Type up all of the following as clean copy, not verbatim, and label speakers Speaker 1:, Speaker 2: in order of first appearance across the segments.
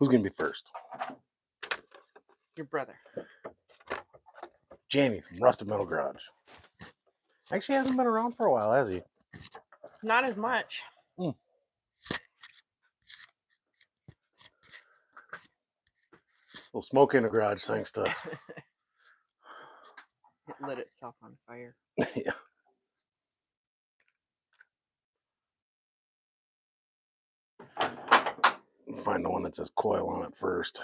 Speaker 1: Who's going to be first?
Speaker 2: Your brother.
Speaker 1: Jamie from Rusted Metal Garage. Actually hasn't been around for a while, has he?
Speaker 2: Not as much.
Speaker 1: Little smoke in the garage thanks to...
Speaker 2: It lit itself on fire.
Speaker 1: Yeah. Find the one that says coil on it first.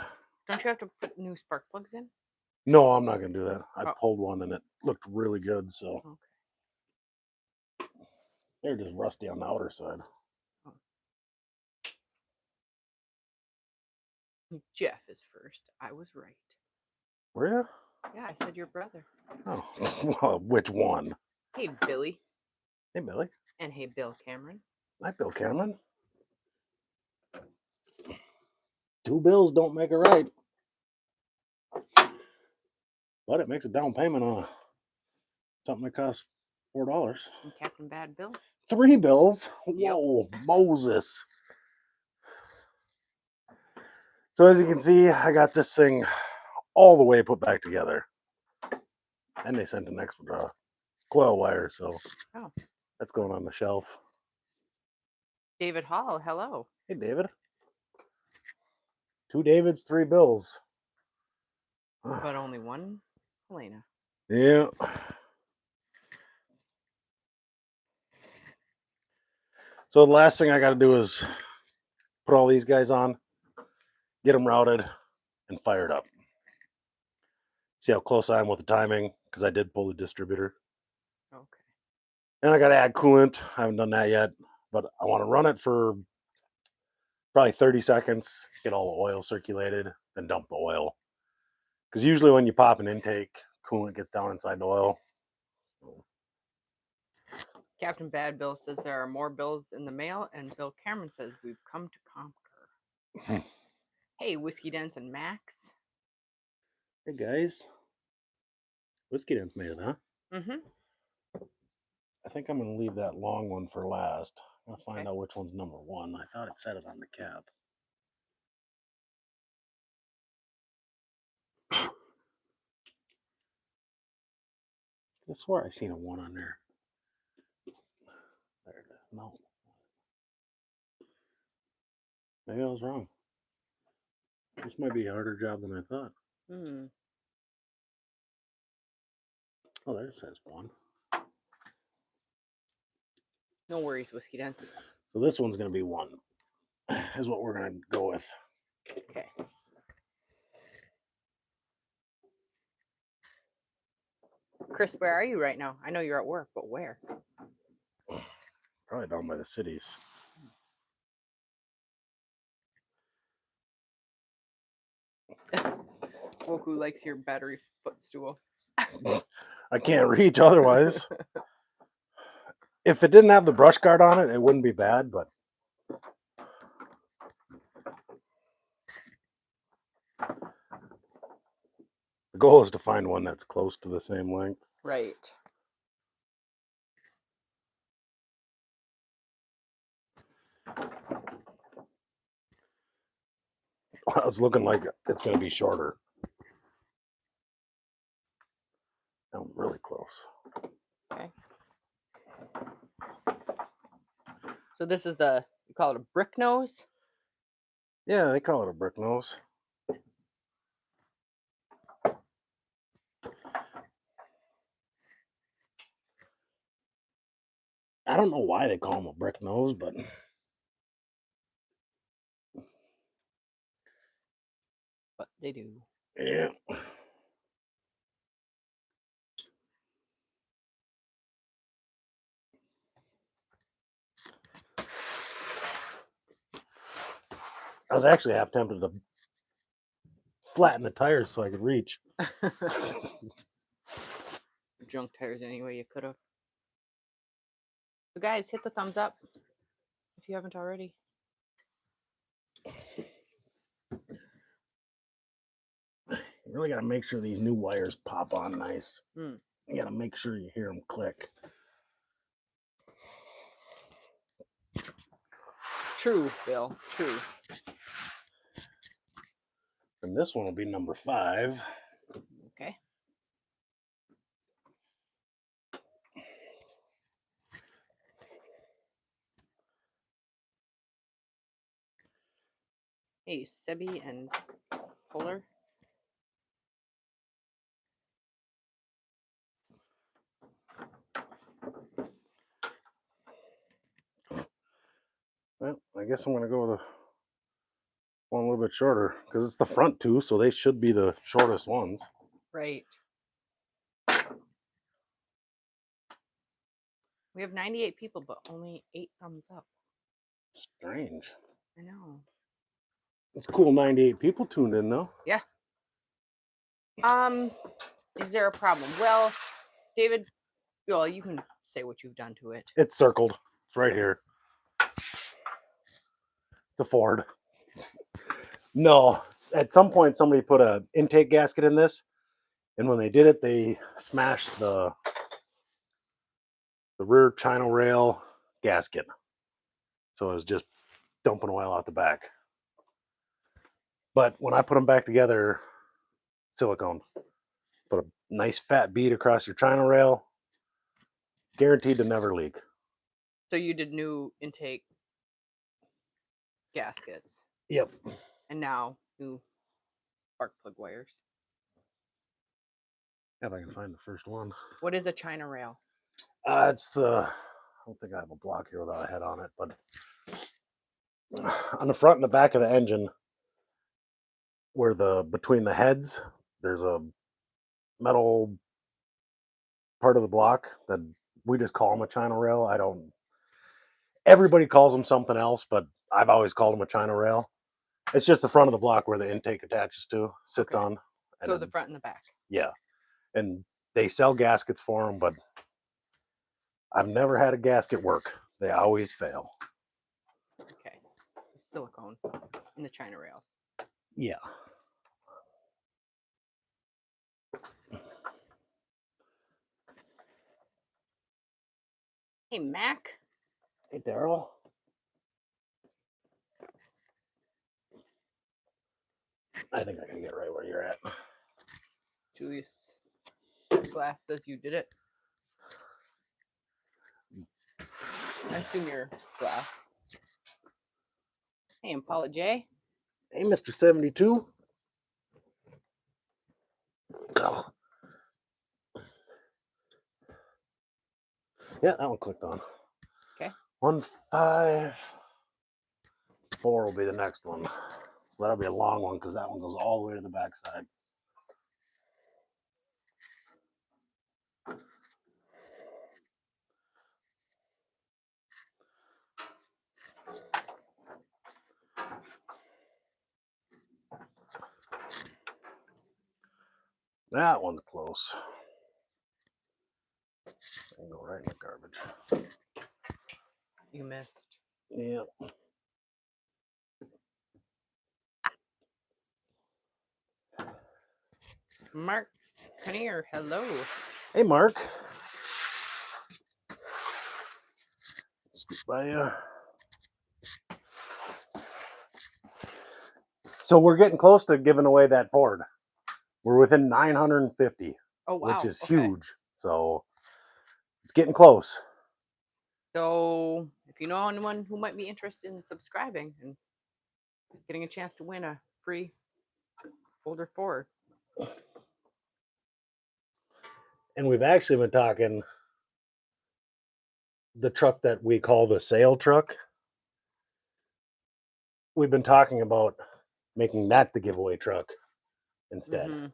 Speaker 2: Don't you have to put new spark plugs in?
Speaker 1: No, I'm not going to do that. I
Speaker 2: Oh.
Speaker 1: pulled one and it looked really good, so...
Speaker 2: Okay.
Speaker 1: They're just rusty on the outer side.
Speaker 2: Jeff is first. I was right.
Speaker 1: Were you?
Speaker 2: Yeah, I said your brother.
Speaker 1: Oh, well, which one?
Speaker 2: Hey, Billy.
Speaker 1: Hey, Billy.
Speaker 2: And hey, Bill Cameron.
Speaker 1: Hi, Bill Cameron. 2 bills don't make it right. But it makes a down payment on something that costs $4.
Speaker 2: And Captain Bad Bill.
Speaker 1: 3 bills?
Speaker 2: Yep.
Speaker 1: Whoa, Moses. So as you can see, I got this thing all the way put back together. And they sent an extra coil wire, so that's going on the shelf.
Speaker 2: David Hall, hello.
Speaker 1: Hey, David. 2 Davids, 3 bills.
Speaker 2: But only one Helena.
Speaker 1: Yeah. So the last thing I got to do is put all these guys on, get them routed, and fired up. See how close I am with the timing, because I did pull the distributor.
Speaker 2: Okay.
Speaker 1: And I got to add coolant. I haven't done that yet, but I want to run it for probably 30 seconds, get all the oil circulated, then dump the oil. Because usually when you pop an intake, coolant gets down inside the oil.
Speaker 2: Captain Bad Bill says there are more bills in the mail, and Bill Cameron says we've come to conquer. Hey, Whiskey Dents and Max.
Speaker 1: Hey guys. Whiskey Dents made it, huh?
Speaker 2: Mm-hmm.
Speaker 1: I think I'm going to leave that long one for last. I'm going to find out which one's number 1. I thought it said it on the cap. I swore I seen a 1 on there. There it is. No. Maybe I was wrong. This might be a harder job than I thought. Oh, there it says 1.
Speaker 2: No worries, Whiskey Dents.
Speaker 1: So this one's going to be 1, is what we're going to go with.
Speaker 2: Okay. Chris, where are you right now? I know you're at work, but where?
Speaker 1: Probably down by the cities.
Speaker 2: Woku likes your battery footstool.
Speaker 1: I can't reach otherwise. If it didn't have the brush guard on it, it wouldn't be bad, but the goal is to find one that's close to the same length.
Speaker 2: Right.
Speaker 1: It's looking like it's going to be shorter. I'm really close.
Speaker 2: Okay. So this is the, you call it a brick nose?
Speaker 1: Yeah, they call it a brick nose. I don't know why they call them a brick nose, but
Speaker 2: They do.
Speaker 1: Yeah. I was actually half tempted to flatten the tires so I could reach.
Speaker 2: Junk tires anyway, you could have. So guys, hit the thumbs up if you haven't already.
Speaker 1: You really got to make sure these new wires pop on nice. You got to make sure you hear them click.
Speaker 2: True, Bill. True.
Speaker 1: And this one will be number 5.
Speaker 2: Okay. Hey, Sebi and Fuller.
Speaker 1: Well, I guess I'm going to go with one a little bit shorter because it's the front 2, so they should be the shortest ones.
Speaker 2: Right. We have 98 people, but only 8 thumbs up.
Speaker 1: Strange.
Speaker 2: I know.
Speaker 1: It's cool 98 people tuned in, though.
Speaker 2: Yeah. Is there a problem? Well, David, well, you can say what you've done to it.
Speaker 1: It's circled. It's right here. The Ford. No, at some point somebody put a intake gasket in this, and when they did it, they smashed the rear chino rail gasket. So it was just dumping oil out the back. But when I put them back together, silicone, put a nice fat bead across your chino rail, guaranteed to never leak.
Speaker 2: So you did new intake gaskets.
Speaker 1: Yep.
Speaker 2: And now new spark plug wires.
Speaker 1: If I can find the first one.
Speaker 2: What is a China rail?
Speaker 1: It's the, I don't think I have a block here without a head on it, but on the front and the back of the engine, where between the heads, there's a metal part of the block that we just call them a China rail. Everybody calls them something else, but I've always called them a China rail. It's just the front of the block where the intake attaches to, sits
Speaker 2: Okay.
Speaker 1: on. And
Speaker 2: So the front and the back.
Speaker 1: Yeah. And they sell gaskets for them, but I've never had a gasket work. They always fail.
Speaker 2: Okay. Silicone in the China rails.
Speaker 1: Yeah.
Speaker 2: Hey, Mac.
Speaker 1: Hey, Daryl. I think I can get right where you're at.
Speaker 2: Julius Glass says you did it. I assume you're Glass. Hey, and Paula J.
Speaker 1: Hey, Mr. 72. Oh. Yeah, that one clicked on.
Speaker 2: Okay.
Speaker 1: 154 will be the next one. So that'll be a long one because that one goes all the way to the backside. That one's close. I can go right in the garbage.
Speaker 2: You missed.
Speaker 1: Yeah.
Speaker 2: Mark Kinnear, hello.
Speaker 1: Hey, Mark. Scoot by you. So we're getting close to giving away that Ford. We're within 950,
Speaker 2: Oh, wow.
Speaker 1: which is
Speaker 2: okay.
Speaker 1: huge. So it's getting close.
Speaker 2: So if you know anyone who might be interested in subscribing and getting a chance to win a free folder Ford.
Speaker 1: And we've actually been talking the truck that we call the sale truck. We've been talking about making that the giveaway truck instead.
Speaker 2: Mm-hmm.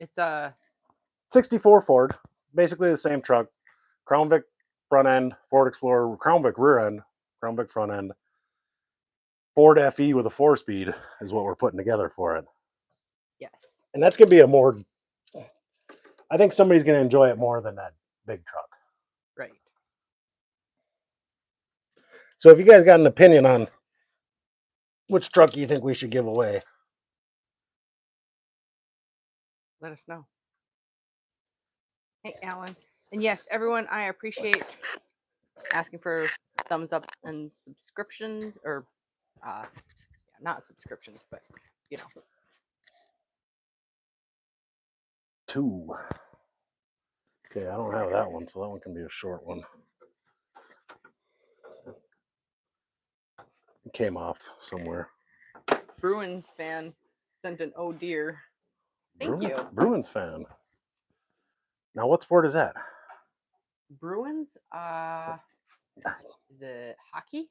Speaker 2: It's a
Speaker 1: 64 Ford, basically the same truck. Crown Vic front end, Ford Explorer, Crown Vic rear end, Crown Vic front end. Ford FE with a 4-speed is what we're putting together for it.
Speaker 2: yes.
Speaker 1: And that's going to be a more, I think somebody's going to enjoy it more than that big truck.
Speaker 2: Right.
Speaker 1: So if you guys got an opinion on which truck you think we should give away,
Speaker 2: Let us know. Hey, Alan. And yes, everyone, I appreciate asking for thumbs up and subscriptions, or not subscriptions, but, you know,
Speaker 1: 2. Okay, I don't have that one, so that one can be a short one. It came off somewhere.
Speaker 2: Bruins fan sent an oh dear. Thank you.
Speaker 1: Bruins fan. Now, what sport is that?
Speaker 2: Bruins? Is it hockey?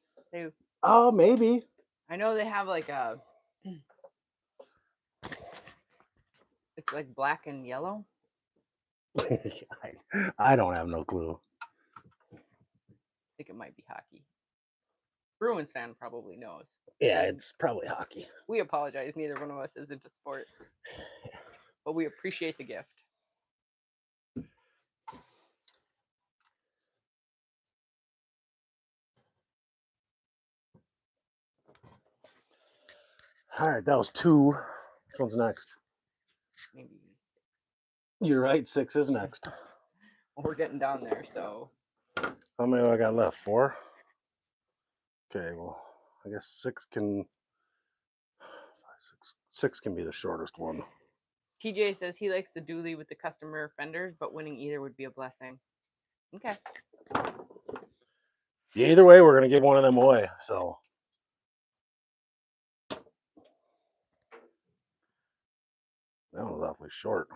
Speaker 1: Oh, maybe.
Speaker 2: I know they have like a. It's like black and yellow.
Speaker 1: I don't have no clue.
Speaker 2: I think it might be hockey. Bruins fan probably knows.
Speaker 1: Yeah, it's probably hockey.
Speaker 2: We apologize. Neither one of us is into sports, but we appreciate the gift.
Speaker 1: All right, that was 2. Which one's next?
Speaker 2: Maybe.
Speaker 1: You're right. 6 is next.
Speaker 2: Well, we're getting down there, so.
Speaker 1: How many do I got left? 4? Okay, well, I guess 6 can... 6 can be the shortest one.
Speaker 2: TJ says he likes the dually with the customer fenders, but winning either would be a blessing. Okay.
Speaker 1: Yeah, either way, we're going to give one of them away, so... That was awfully short.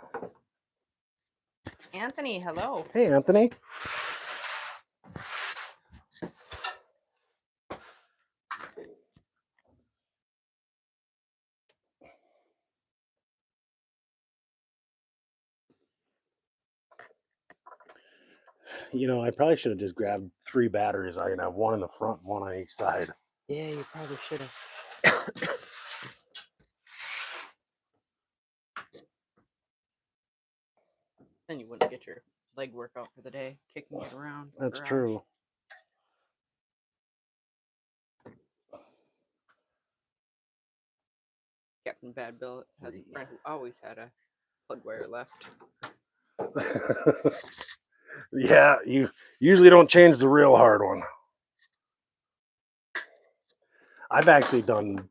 Speaker 2: Anthony, hello.
Speaker 1: Hey, Anthony. You know, I probably should have just grabbed 3 batteries. I can have one in the front, one on each side.
Speaker 2: Yeah, you probably should have. Then you wouldn't get your leg workout for the day, kicking it around.
Speaker 1: That's true.
Speaker 2: Captain Bad Bill has a friend who always had a plug wire left.
Speaker 1: Yeah, you usually don't change the real hard one. I've actually done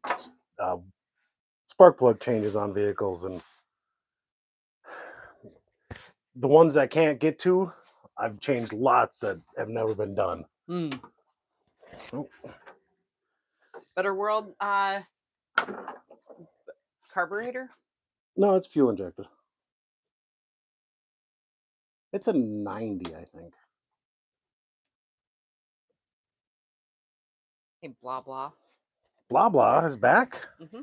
Speaker 1: spark plug changes on vehicles, and the ones that can't get to, I've changed lots that have never been done. Oh.
Speaker 2: Better World carburetor?
Speaker 1: No, it's fuel injected. It's a 90, I think.
Speaker 2: Hey, blah blah.
Speaker 1: Blah blah is back.
Speaker 2: Mm-hmm.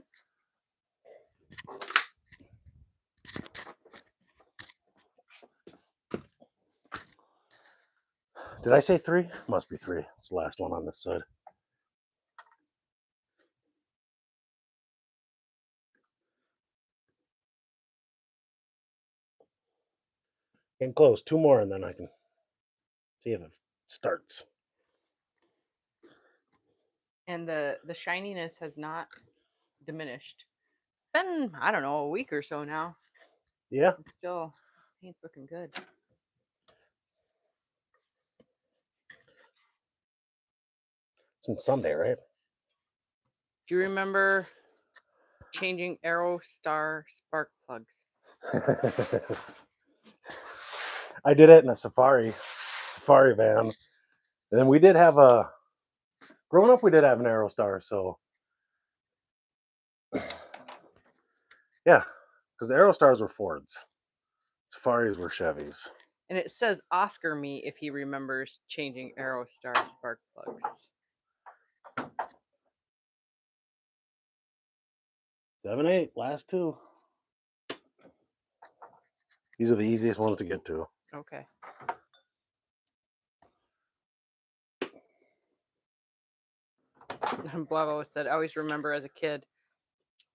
Speaker 1: Did I say 3? Must be 3. It's the last one on this side. Getting close. 2 more, and then I can see if it starts.
Speaker 2: And the shininess has not diminished. It's been, I don't know, a week or so now.
Speaker 1: Yeah.
Speaker 2: It's still, paint's looking good.
Speaker 1: Since Sunday, right?
Speaker 2: Do you remember changing Aerostar spark plugs?
Speaker 1: I did it in a safari van. And then we did have growing up, we did have an Aerostar, so yeah, because the Aerostars were Fords, Safaris were Chevys.
Speaker 2: And it says Oscar me if he remembers changing Aerostar spark plugs.
Speaker 1: 7, 8, last 2. These are the easiest ones to get to.
Speaker 2: Okay. Blavo said, I always remember as a kid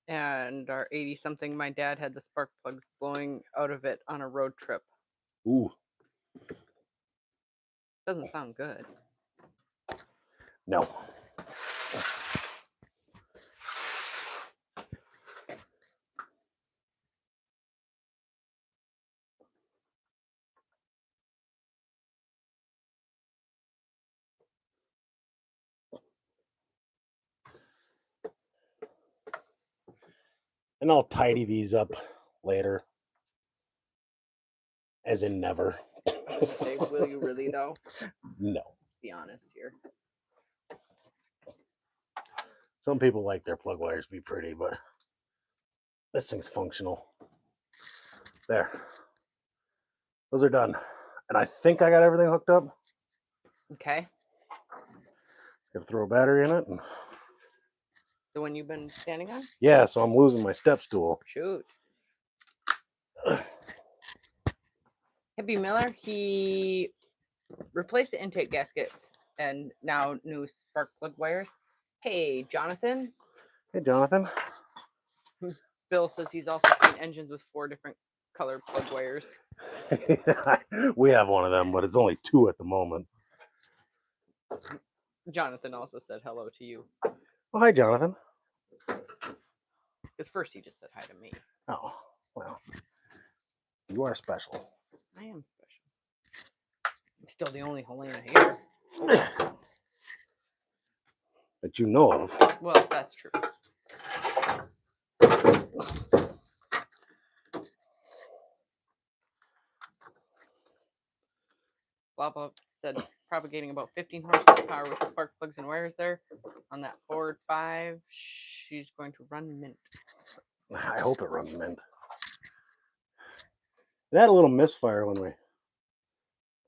Speaker 2: and our 80-something, my dad had the spark plugs blowing out of it on a road trip.
Speaker 1: Ooh.
Speaker 2: Doesn't sound good.
Speaker 1: No. And I'll tidy these up later. As in never.
Speaker 2: Say, will you really though?
Speaker 1: No.
Speaker 2: Be honest here.
Speaker 1: Some people like their plug wires to be pretty, but this thing's functional. There. Those are done. And I think I got everything hooked up.
Speaker 2: Okay.
Speaker 1: Gonna throw a battery in it. And
Speaker 2: The one you've been standing on?
Speaker 1: yeah, so I'm losing my step stool.
Speaker 2: Shoot. Hippie Miller, he replaced the intake gaskets and now new spark plug wires. Hey, Jonathan.
Speaker 1: Hey, Jonathan.
Speaker 2: Bill says he's also seen engines with 4 different color plug wires.
Speaker 1: We have one of them, but it's only 2 at the moment.
Speaker 2: Jonathan also said hello to you.
Speaker 1: Oh, hi, Jonathan.
Speaker 2: Because first he just said hi to me.
Speaker 1: Oh, well. You are special.
Speaker 2: I am special. I'm still the only Helena here.
Speaker 1: That you know of.
Speaker 2: Well, that's true. Blah blah said propagating about 15 horsepower with the spark plugs and wires there on that Ford 5. She's going to run mint.
Speaker 1: I hope it runs mint. It had a little misfire when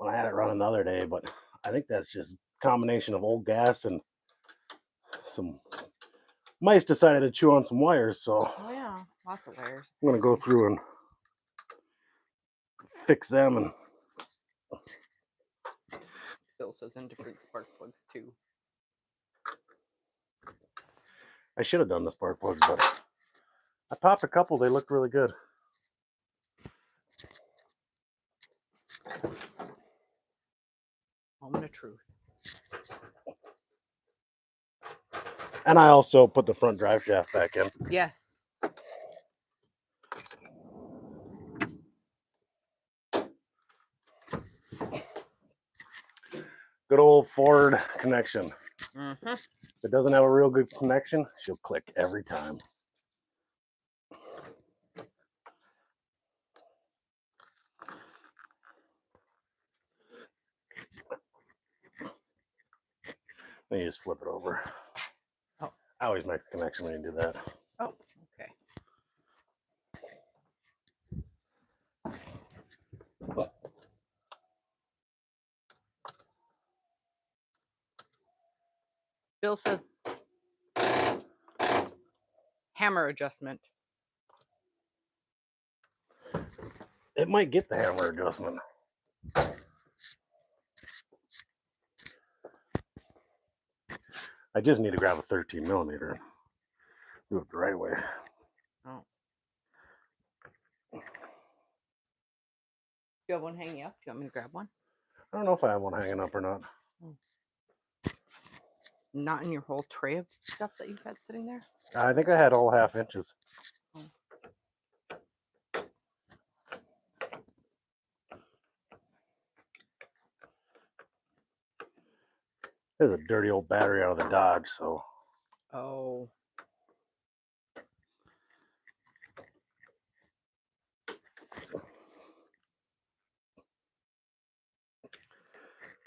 Speaker 1: I had it running the other day, but I think that's just a combination of old gas and some mice decided to chew on some wires, so
Speaker 2: Oh yeah, lots of wires.
Speaker 1: I'm gonna go through and fix them. And
Speaker 2: Bill says in different spark plugs too.
Speaker 1: I should have done the spark plugs, but I popped a couple. They looked really good.
Speaker 2: Moment of truth.
Speaker 1: And I also put the front drive shaft back in.
Speaker 2: Yes.
Speaker 1: Good old Ford connection.
Speaker 2: Mm-hmm.
Speaker 1: If it doesn't have a real good connection, she'll click every time. Let me just flip it over.
Speaker 2: Oh.
Speaker 1: I always make the connection when you do that.
Speaker 2: Oh, okay. Bill says hammer adjustment.
Speaker 1: It might get the hammer adjustment. I just need to grab a 13 millimeter and do it the right way.
Speaker 2: Oh. Do you have one hanging up? Do you want me to grab one?
Speaker 1: I don't know if I have one hanging up or not.
Speaker 2: Not in your whole tray of stuff that you've had sitting there?
Speaker 1: I think I had all 1/2 inches.
Speaker 2: Oh.
Speaker 1: There's a dirty old battery out of the Dodge, so.
Speaker 2: Oh.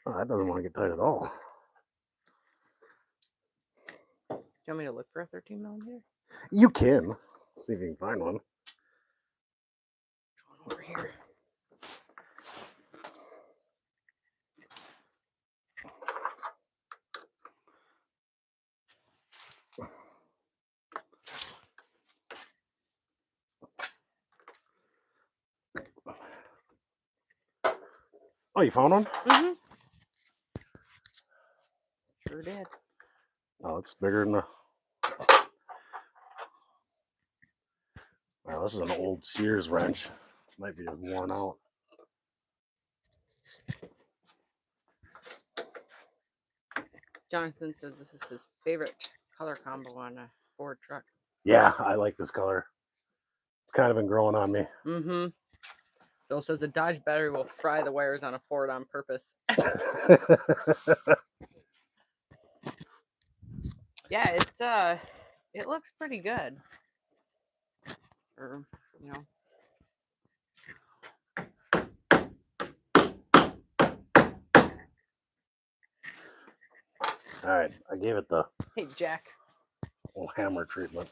Speaker 1: Oh, that doesn't want to get tight at all.
Speaker 2: Do you want me to look for a 13 millimeter?
Speaker 1: You can. See if you can find one.
Speaker 2: Going over here.
Speaker 1: Oh, you found one?
Speaker 2: Mm-hmm. Sure did.
Speaker 1: Oh, it's bigger than the. Wow, this is an old Sears wrench. Might be worn out.
Speaker 2: Jonathan says this is his favorite color combo on a Ford truck.
Speaker 1: Yeah, I like this color. It's kind of been growing on me.
Speaker 2: Mm-hmm. Bill says a Dodge battery will fry the wires on a Ford on purpose. Yeah, it's it looks pretty good. Or, you know.
Speaker 1: All right, I gave it the
Speaker 2: Hey, Jack.
Speaker 1: little hammer treatment.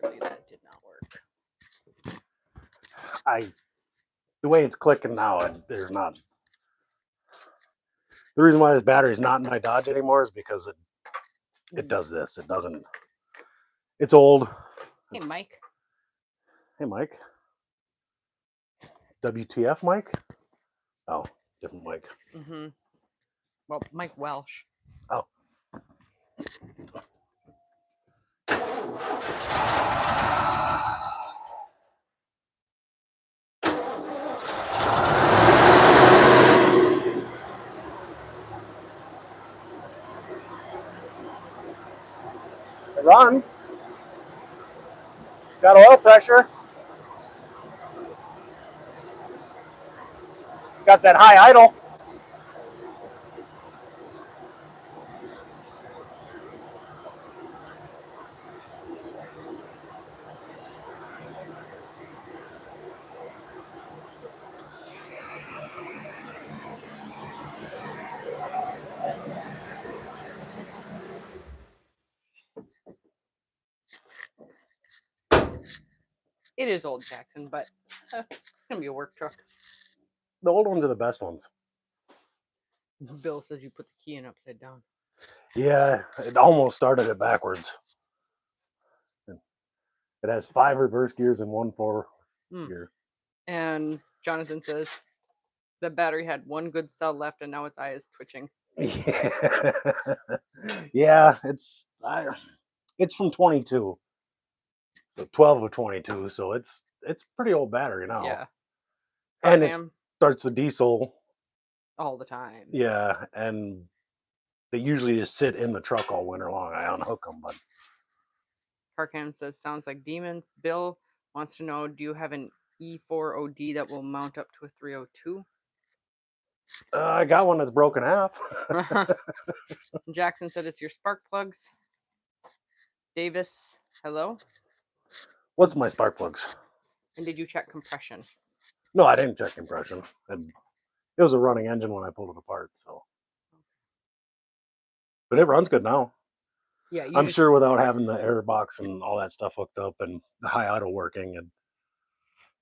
Speaker 2: Clearly that did not work.
Speaker 1: The way it's clicking now, there's not. The reason why this battery is not in my Dodge anymore is because it does this. It doesn't. It's old.
Speaker 2: Hey,
Speaker 1: It's-
Speaker 2: Mike.
Speaker 1: Hey, Mike. WTF, Mike? Oh, different Mike.
Speaker 2: Mm-hmm. Well, Mike Welsh.
Speaker 1: Oh. It runs. It's got oil pressure. Got that high idle.
Speaker 2: It is old Jackson, but it's gonna be a work truck.
Speaker 1: The old ones are the best ones.
Speaker 2: Bill says you put the key in upside down.
Speaker 1: Yeah, it almost started it backwards. It has 5 reverse gears and 1 forward gear.
Speaker 2: And Jonathan says the battery had one good cell left, and now its eye is twitching.
Speaker 1: Yeah, yeah, it's from 22, so 12 of 22, so it's pretty old battery now.
Speaker 2: Yeah.
Speaker 1: And it
Speaker 2: Carkham
Speaker 1: starts the diesel.
Speaker 2: all the time.
Speaker 1: Yeah, and they usually just sit in the truck all winter long. I unhook them, but
Speaker 2: Carkham says sounds like demons. Bill wants to know, do you have an E4OD that will mount up to a 302?
Speaker 1: I got one that's broken half.
Speaker 2: Jackson said it's your spark plugs. Davis, hello.
Speaker 1: What's my spark plugs?
Speaker 2: And did you check compression?
Speaker 1: No, I didn't check compression. And it was a running engine when I pulled it apart, so. But it runs good now.
Speaker 2: Yeah,
Speaker 1: I'm sure without having the air box and all that stuff hooked up and the high idle working,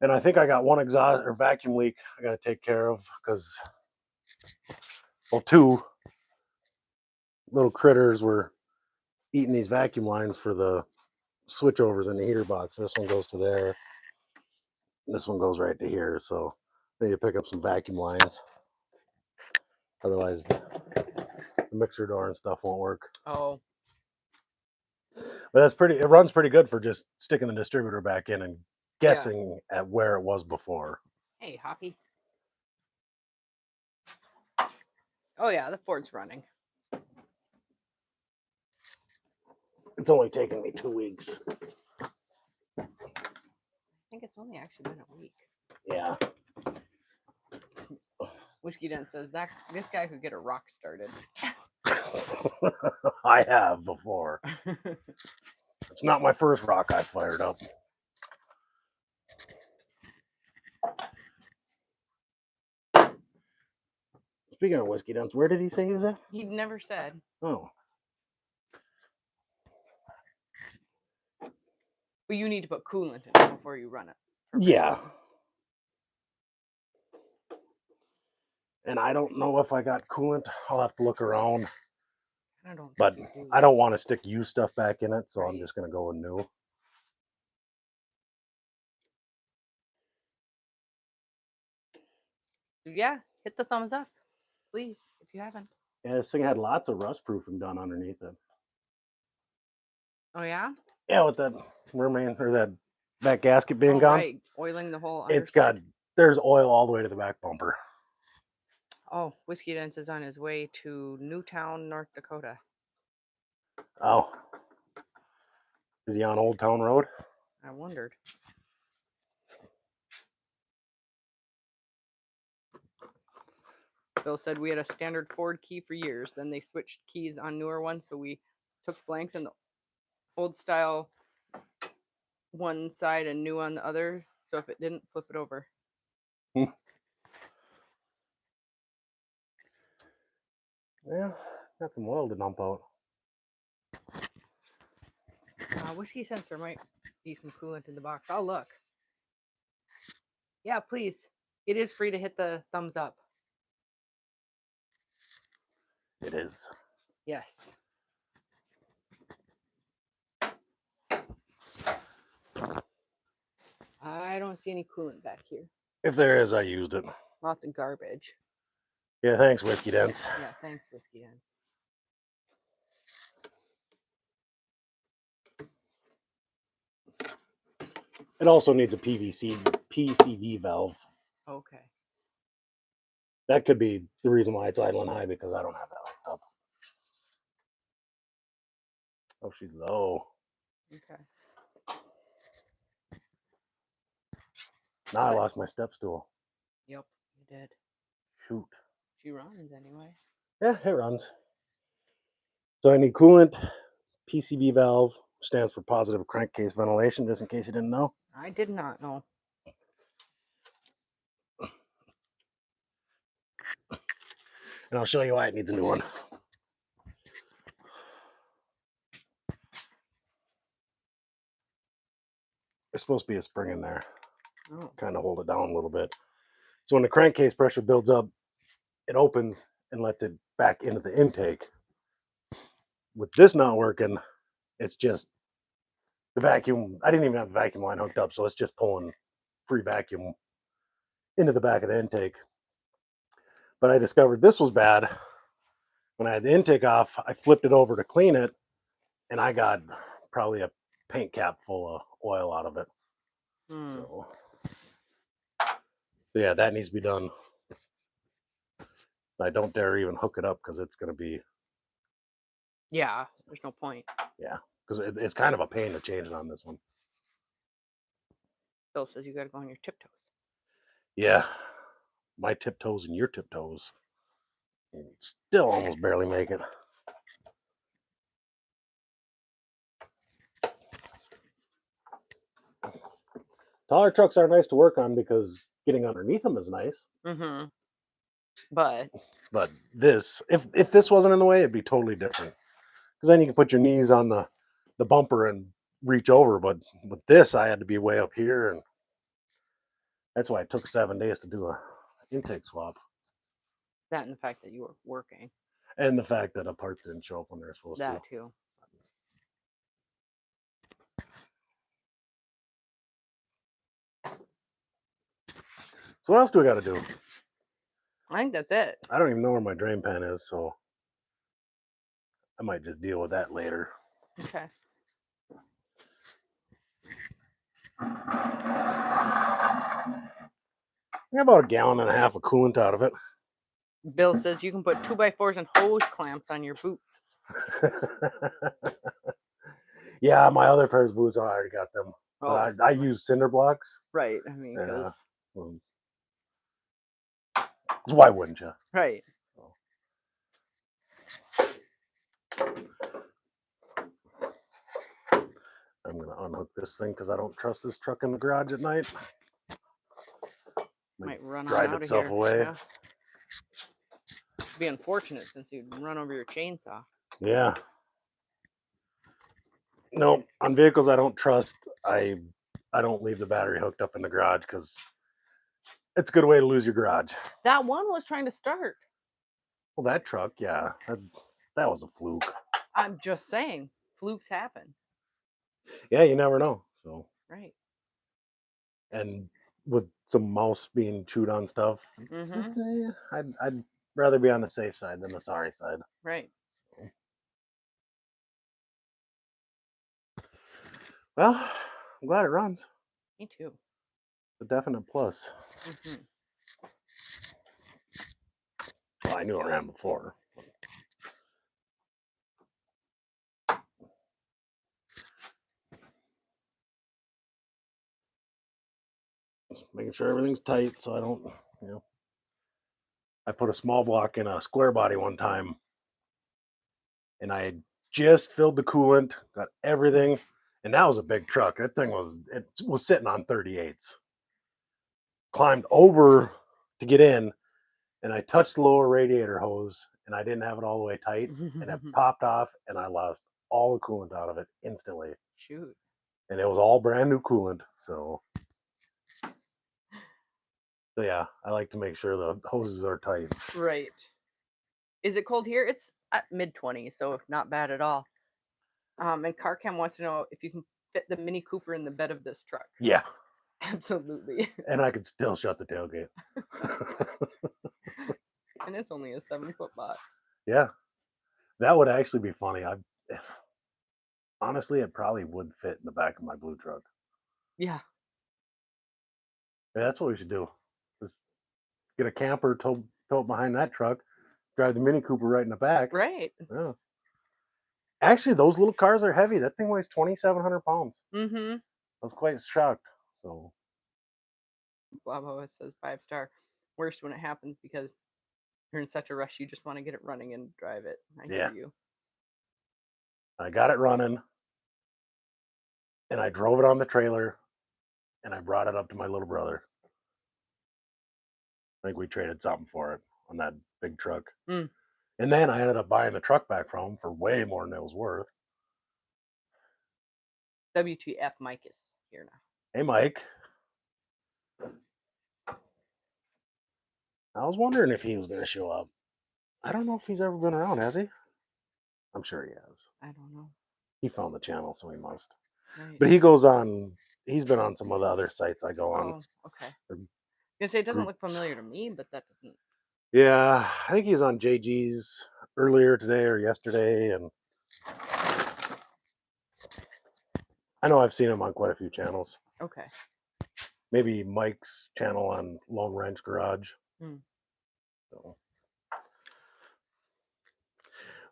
Speaker 1: and I think I got one exhaust or vacuum leak I got to take care of because, well, 2 little critters were eating these vacuum lines for the switchovers in the heater box. This one goes to there. This one goes right to here. So I need to pick up some vacuum lines. Otherwise, the mixer door and stuff won't work.
Speaker 2: Oh.
Speaker 1: But that's pretty. It runs pretty good for just sticking the distributor back in and guessing at where it was before.
Speaker 2: Hey, Hoppy. Oh yeah, the Ford's running.
Speaker 1: It's only taken me 2 weeks.
Speaker 2: I think it's only actually been a week.
Speaker 1: Yeah.
Speaker 2: Whiskey Den says that this guy could get a rock started.
Speaker 1: I have before. It's not my first rock I fired up. Speaking of Whiskey Dens, where did he say he was at?
Speaker 2: He never said.
Speaker 1: Oh.
Speaker 2: But you need to put coolant in it before you run it.
Speaker 1: Yeah. And I don't know if I got coolant. I'll have to look around. But I don't want to stick used stuff back in it, so I'm just going to go with new.
Speaker 2: Yeah, hit the thumbs up, please, if you haven't.
Speaker 1: Yeah, this thing had lots of rust proofing done underneath it.
Speaker 2: Oh yeah?
Speaker 1: Yeah, with that mermaid or that gasket being gone.
Speaker 2: Right, oiling the whole
Speaker 1: It's got,
Speaker 2: underside.
Speaker 1: there's oil all the way to the back bumper.
Speaker 2: Oh, Whiskey Dents is on his way to Newtown, North Dakota.
Speaker 1: Oh. Is he on Old Town Road?
Speaker 2: I wondered. Bill said we had a standard Ford key for years. Then they switched keys on newer ones, so we took blanks in the old style one side and new on the other. So if it didn't, flip it over.
Speaker 1: Yeah, got some oil to dump out.
Speaker 2: Whiskey sensor might be some coolant in the box. I'll look. Yeah, please. It is free to hit the thumbs up.
Speaker 1: It is.
Speaker 2: Yes. I don't see any coolant back here.
Speaker 1: If there is, I used it.
Speaker 2: Lots of garbage.
Speaker 1: Yeah, thanks, Whiskey Dents.
Speaker 2: Yeah, thanks, Whiskey Dents.
Speaker 1: It also needs a PCV valve.
Speaker 2: Okay.
Speaker 1: That could be the reason why it's idling high, because I don't have that hooked up. Oh, she's low.
Speaker 2: Okay.
Speaker 1: Now I lost my step stool.
Speaker 2: Yep, you did.
Speaker 1: Shoot.
Speaker 2: She runs anyway.
Speaker 1: Yeah, it runs. So I need coolant. PCV valve stands for positive crankcase ventilation, just in case you didn't know.
Speaker 2: I did not know.
Speaker 1: And I'll show you why it needs a new one. There's supposed to be a spring in there.
Speaker 2: Oh.
Speaker 1: Kind of hold it down a little bit. So when the crankcase pressure builds up, it opens and lets it back into the intake. With this not working, it's just the vacuum. I didn't even have the vacuum line hooked up, so it's just pulling free vacuum into the back of the intake. But I discovered this was bad. When I had the intake off, I flipped it over to clean it, and I got probably a paint cap full of oil out of it. So yeah, that needs to be done. I don't dare even hook it up because it's going to be.
Speaker 2: Yeah, there's no point.
Speaker 1: Yeah, because it's kind of a pain to change it on this one.
Speaker 2: Bill says you got to go on your tiptoes.
Speaker 1: Yeah, my tiptoes and your tiptoes. Still almost barely make it. Taller trucks are nice to work on because getting underneath them is nice.
Speaker 2: Mm-hmm. But
Speaker 1: this, if this wasn't in the way, it'd be totally different. Because then you can put your knees on the bumper and reach over. But with this, I had to be way up here, and that's why it took 7 days to do a intake swap.
Speaker 2: that and the fact that you were working.
Speaker 1: And the fact that a part didn't show up when they're supposed to.
Speaker 2: That too.
Speaker 1: So what else do I got to do?
Speaker 2: I think that's it.
Speaker 1: I don't even know where my drain pan is, so I might just deal with that later.
Speaker 2: Okay.
Speaker 1: I got about 1.5 gallons of coolant out of it.
Speaker 2: Bill says you can put 2x4s and hose clamps on your boots.
Speaker 1: Yeah, my other pair of boots, I already got them.
Speaker 2: Oh,
Speaker 1: But I use cinder blocks.
Speaker 2: right. I mean, because
Speaker 1: so why wouldn't you?
Speaker 2: right.
Speaker 1: I'm gonna unhook this thing because I don't trust this truck in the garage at night.
Speaker 2: Might run
Speaker 1: drive
Speaker 2: out
Speaker 1: itself
Speaker 2: of here.
Speaker 1: away.
Speaker 2: Yeah. It'd be unfortunate since you'd run over your chainsaw.
Speaker 1: Yeah. No, on vehicles I don't trust. I don't leave the battery hooked up in the garage because it's a good way to lose your garage.
Speaker 2: That one was trying to start.
Speaker 1: Well, that truck, yeah, that was a fluke.
Speaker 2: I'm just saying, flukes happen.
Speaker 1: Yeah, you never know. So
Speaker 2: right.
Speaker 1: And with some mouse being chewed on stuff, I'd rather be on the safe side than the sorry side.
Speaker 2: Right.
Speaker 1: Well, I'm glad it runs.
Speaker 2: Me too.
Speaker 1: It's a definite plus. Well, I knew it ran before. Just making sure everything's tight so I don't, I put a small block in a square body one time, and I had just filled the coolant, got everything, and that was a big truck. That thing was sitting on 38s. Climbed over to get in, and I touched the lower radiator hose, and I didn't have it all the way tight, and it popped off, and I lost all the coolant out of it instantly.
Speaker 2: Shoot.
Speaker 1: And it was all brand new coolant, so yeah, I like to make sure the hoses are tight.
Speaker 2: Right. Is it cold here? It's at mid-20s, so not bad at all. And CarCam wants to know if you can fit the Mini Cooper in the bed of this truck.
Speaker 1: Yeah,
Speaker 2: Absolutely.
Speaker 1: and I could still shut the tailgate.
Speaker 2: And it's only a 7-foot box.
Speaker 1: Yeah, that would actually be funny. Honestly, it probably would fit in the back of my blue truck.
Speaker 2: Yeah.
Speaker 1: Yeah, that's what we should do. Just get a camper, tow it behind that truck, drive the Mini Cooper right in the back.
Speaker 2: Right.
Speaker 1: Yeah. Actually, those little cars are heavy. That thing weighs 2,700 pounds.
Speaker 2: Mm-hmm.
Speaker 1: I was quite shocked. So,
Speaker 2: Blabba says 5-star. Worst when it happens because you're in such a rush, you just want to get it running and drive it. I hear you.
Speaker 1: I got it running, and I drove it on the trailer, and I brought it up to my little brother. I think we traded something for it on that big truck.
Speaker 2: Mm.
Speaker 1: And then I ended up buying the truck back from him for way more than it was worth.
Speaker 2: WTF Mike is here now.
Speaker 1: Hey, Mike. I was wondering if he was going to show up. I don't know if he's ever been around, has he? I'm sure he has.
Speaker 2: I don't know.
Speaker 1: He found the channel, so he must.
Speaker 2: Right.
Speaker 1: But he goes on, he's been on some of the other sites I go on.
Speaker 2: Oh, okay. I was gonna say it doesn't look
Speaker 1: groups.
Speaker 2: familiar to me, but that doesn't.
Speaker 1: Yeah, I think he was on JG's earlier today or yesterday, and I know I've seen him on quite a few channels.
Speaker 2: Okay.
Speaker 1: Maybe Mike's channel on Lone Wrench Garage.
Speaker 2: Hmm.
Speaker 1: So,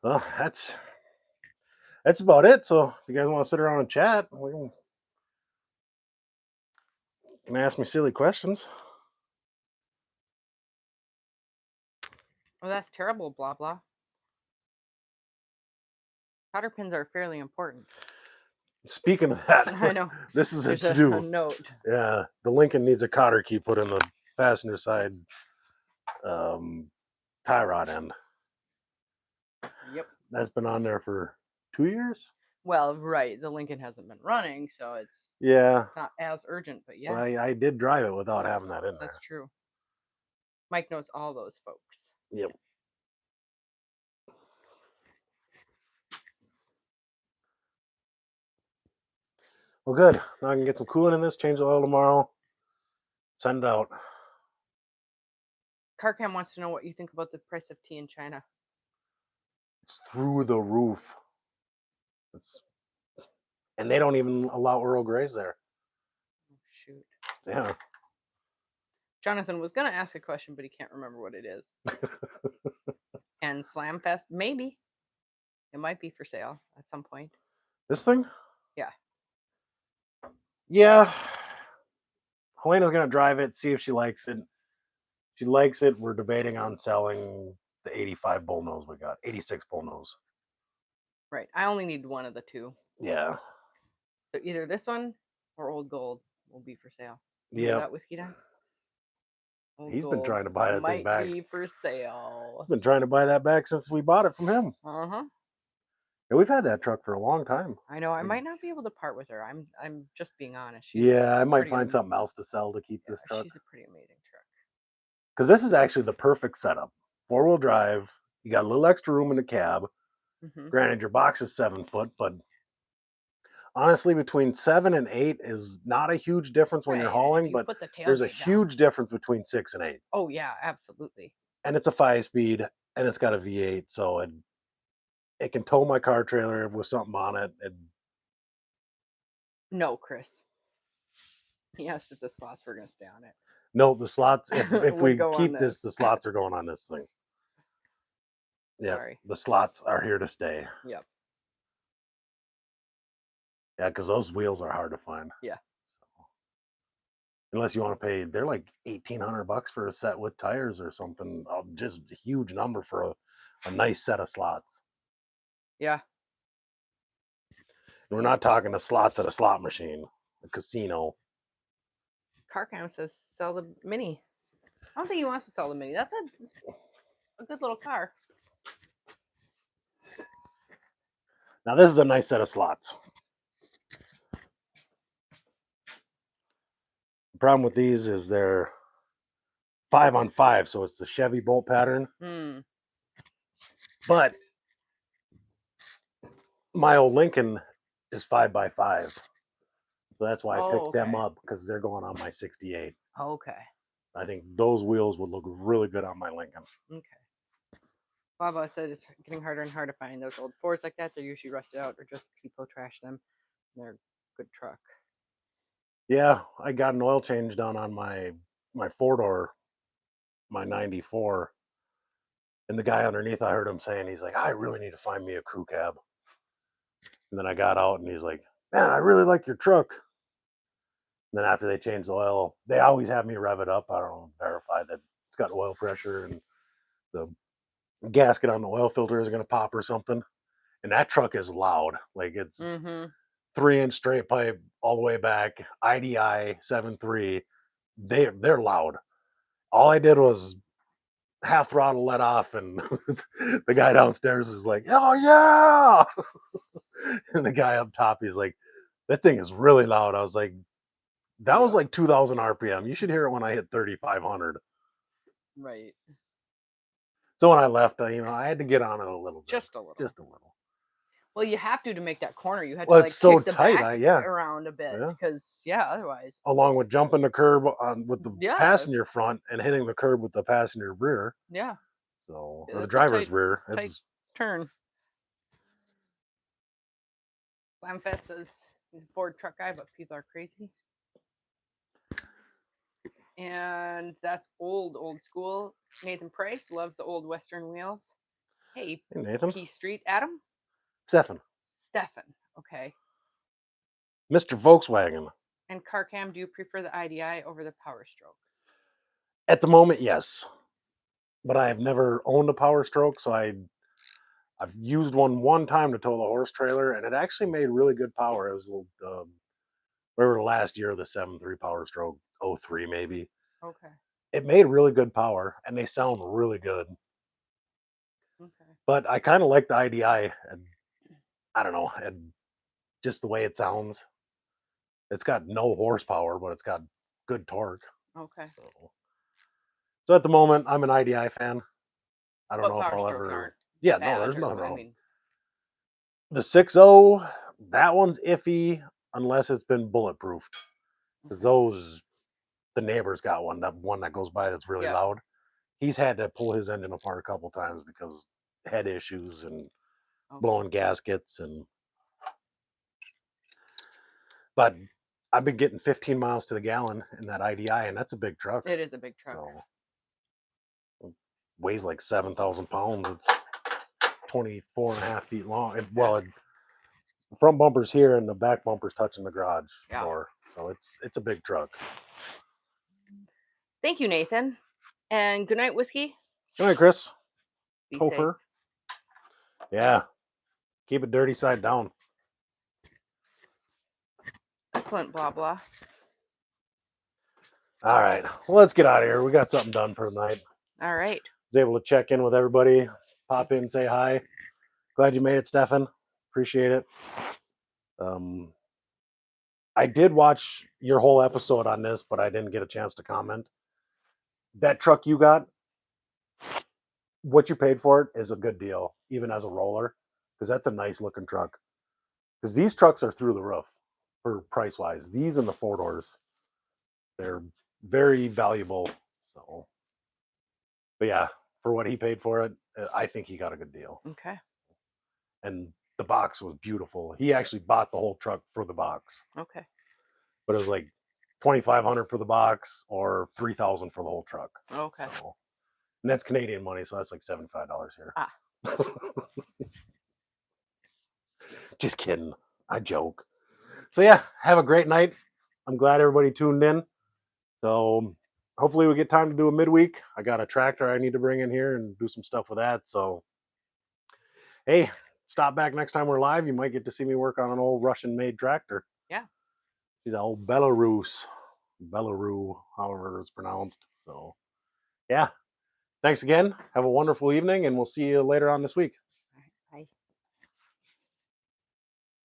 Speaker 1: well, that's about it. So, if you guys want to sit around and chat, we can ask me silly questions.
Speaker 2: Oh, that's terrible, blah blah. Cotter pins are fairly important.
Speaker 1: Speaking of that,
Speaker 2: I know.
Speaker 1: this is a
Speaker 2: There's
Speaker 1: to-do.
Speaker 2: a note.
Speaker 1: Yeah, the Lincoln needs a cotter key put in the passenger side tie rod end.
Speaker 2: Yep.
Speaker 1: That's been on there for 2 years.
Speaker 2: Well, right. The Lincoln hasn't been running, so it's not as urgent. But yeah,
Speaker 1: Well, I did drive it without having that in there.
Speaker 2: That's true. Mike knows all those folks.
Speaker 1: Yep. Well, good. Now I can get some coolant in this, change the oil tomorrow, send it out.
Speaker 2: CarCam wants to know what you think about the price of tea in China.
Speaker 1: It's through the roof. And they don't even allow Earl Greys there.
Speaker 2: Oh, shoot.
Speaker 1: Yeah.
Speaker 2: Jonathan was going to ask a question, but he can't remember what it is. And Slamfest, maybe. It might be for sale at some point.
Speaker 1: This thing?
Speaker 2: Yeah.
Speaker 1: Yeah. Helena's going to drive it, see if she likes it. If she likes it, we're debating on selling the 85 bullnose we got. 86 bullnose.
Speaker 2: Right. I only need one of the two.
Speaker 1: Yeah.
Speaker 2: So either this one or Old Gold will be for sale.
Speaker 1: Yeah.
Speaker 2: That Whiskey Dance?
Speaker 1: He's been trying to buy that thing back.
Speaker 2: Might be for sale.
Speaker 1: He's been trying to buy that back since we bought it from him.
Speaker 2: Uh-huh.
Speaker 1: Yeah, we've had that truck for a long time.
Speaker 2: I know. I might not be able to part with her. I'm just being honest.
Speaker 1: Yeah, I might find something else to sell to keep this truck.
Speaker 2: She's a pretty amazing truck.
Speaker 1: Because this is actually the perfect setup. 4-wheel drive. You got a little extra room in the cab.
Speaker 2: Mm-hmm.
Speaker 1: Granted, your box is 7 foot, but honestly, between 7 and 8 is not a huge difference when you're hauling, but there's a huge difference between 6 and 8.
Speaker 2: Oh, yeah, absolutely.
Speaker 1: And it's a 5-speed, and it's got a V8, so it can tow my car trailer with something on it.
Speaker 2: No, Chris. He asked if the slots were going to stay on it.
Speaker 1: No, the slots, if we keep
Speaker 2: this,
Speaker 1: the slots are going on this thing. Yeah,
Speaker 2: Sorry.
Speaker 1: The slots are here to stay.
Speaker 2: Yep.
Speaker 1: Yeah, because those wheels are hard to find.
Speaker 2: Yeah.
Speaker 1: Unless you want to pay, they're like $1,800 for a set with tires or something. Just a huge number for a nice set of slots.
Speaker 2: Yeah.
Speaker 1: And we're not talking the slots at a slot machine, a casino.
Speaker 2: CarCam says sell the Mini. I don't think he wants to sell the Mini. That's a good little car.
Speaker 1: Now this is a nice set of slots. The problem with these is they're 5-on-5, so it's the Chevy bolt pattern.
Speaker 2: Mm.
Speaker 1: But my old Lincoln is 5x5, so that's why I picked them up, because they're going on my 68.
Speaker 2: Okay.
Speaker 1: I think those wheels would look really good on my Lincoln.
Speaker 2: Okay. Baba said it's getting harder and harder to find those old Fords like that. They're usually rusted out or just people trash them. They're a good truck.
Speaker 1: Yeah, I got an oil change done on my 4-door, my 94. And the guy underneath, I heard him saying, he's like, I really need to find me a crew cab. And then I got out and he's like, man, I really like your truck. And then after they changed the oil, they always have me rev it up. I don't know, verify that it's got oil pressure and the gasket on the oil filter is going to pop or something. And that truck is loud. Like it's 3-inch straight pipe all the way back, IDI 7.3. They're loud. All I did was half throttle let off, and the guy downstairs is like, oh yeah. And the guy up top, he's like, that thing is really loud. I was like, that was like 2,000 RPM. You should hear it when I hit 3,500.
Speaker 2: Right.
Speaker 1: So when I left, I had to get on it a little bit.
Speaker 2: Just a little.
Speaker 1: Just a little.
Speaker 2: Well, you have to make that corner. You had
Speaker 1: Well,
Speaker 2: to
Speaker 1: it's so
Speaker 2: kick the
Speaker 1: tight,
Speaker 2: back
Speaker 1: yeah.
Speaker 2: around a bit
Speaker 1: Yeah.
Speaker 2: because otherwise.
Speaker 1: Along with jumping the curb with the passenger front and hitting the curb with the passenger rear.
Speaker 2: Yeah.
Speaker 1: So or the driver's rear.
Speaker 2: Tight turn. Lamfett says he's a Ford truck guy, but people are crazy. And that's old school. Nathan Price loves the old Western wheels. Hey
Speaker 1: Nathan.
Speaker 2: Key Street. Adam?
Speaker 1: Stefan.
Speaker 2: Okay.
Speaker 1: Mr. Volkswagen.
Speaker 2: And CarCam, do you prefer the IDI over the Power Stroke?
Speaker 1: At the moment, yes. But I have never owned a Power Stroke, so I've used one time to tow the horse trailer, and it actually made really good power. It was the last year of the 7.3 Power Stroke, 03 maybe.
Speaker 2: Okay.
Speaker 1: It made really good power, and they sound really good.
Speaker 2: Okay.
Speaker 1: But I kind of like the IDI, and I don't know, and just the way it sounds. It's got no horsepower, but it's got good torque.
Speaker 2: Okay.
Speaker 1: So at the moment, I'm an IDI fan. I don't know if
Speaker 2: Power
Speaker 1: I'll
Speaker 2: Strokes
Speaker 1: ever.
Speaker 2: aren't
Speaker 1: Yeah,
Speaker 2: bad,
Speaker 1: no, there's nothing wrong. The 6.0, that one's iffy unless it's been bulletproofed. Because the neighbor's got one, that one that goes by that's really loud. He's had to pull his engine apart a couple times because head issues and blowing gaskets but I've been getting 15 miles to the gallon in that IDI, and that's a big truck.
Speaker 2: It is a big truck.
Speaker 1: So, it weighs like 7,000 pounds. It's 24.5 feet long. The front bumper's here and the back bumper's touching the garage door. So it's a big truck.
Speaker 2: Thank you, Nathan. And good night, Whiskey.
Speaker 1: Good night, Chris.
Speaker 2: Be
Speaker 1: Topher. Yeah. Keep it dirty side down.
Speaker 2: Excellent, blah, blah.
Speaker 1: All right. Well, let's get out of here. We got something done for the night.
Speaker 2: All right.
Speaker 1: Was able to check in with everybody, pop in, say hi. Glad you made it, Stefan. Appreciate it. I did watch your whole episode on this, but I didn't get a chance to comment. That truck you got, what you paid for it is a good deal, even as a roller, because that's a nice looking truck. Because these trucks are through the roof for price wise. These and the 4-doors, they're very valuable. So, but yeah, for what he paid for it, I think he got a good deal.
Speaker 2: Okay.
Speaker 1: And the box was beautiful. He actually bought the whole truck for the box.
Speaker 2: Okay.
Speaker 1: But it was like $2,500 for the box or $3,000 for the whole truck.
Speaker 2: Okay.
Speaker 1: So, and that's Canadian money, so that's like $75 here. Just kidding. I joke. So yeah, have a great night. I'm glad everybody tuned in. So hopefully we get time to do a midweek. I got a tractor I need to bring in here and do some stuff with that. So hey, stop back next time we're live. You might get to see me work on an old Russian made tractor.
Speaker 2: Yeah.
Speaker 1: She's an old Belarus, however it's pronounced. So yeah. Thanks again. Have a wonderful evening, and we'll see you later on this week.
Speaker 2: All right. Bye.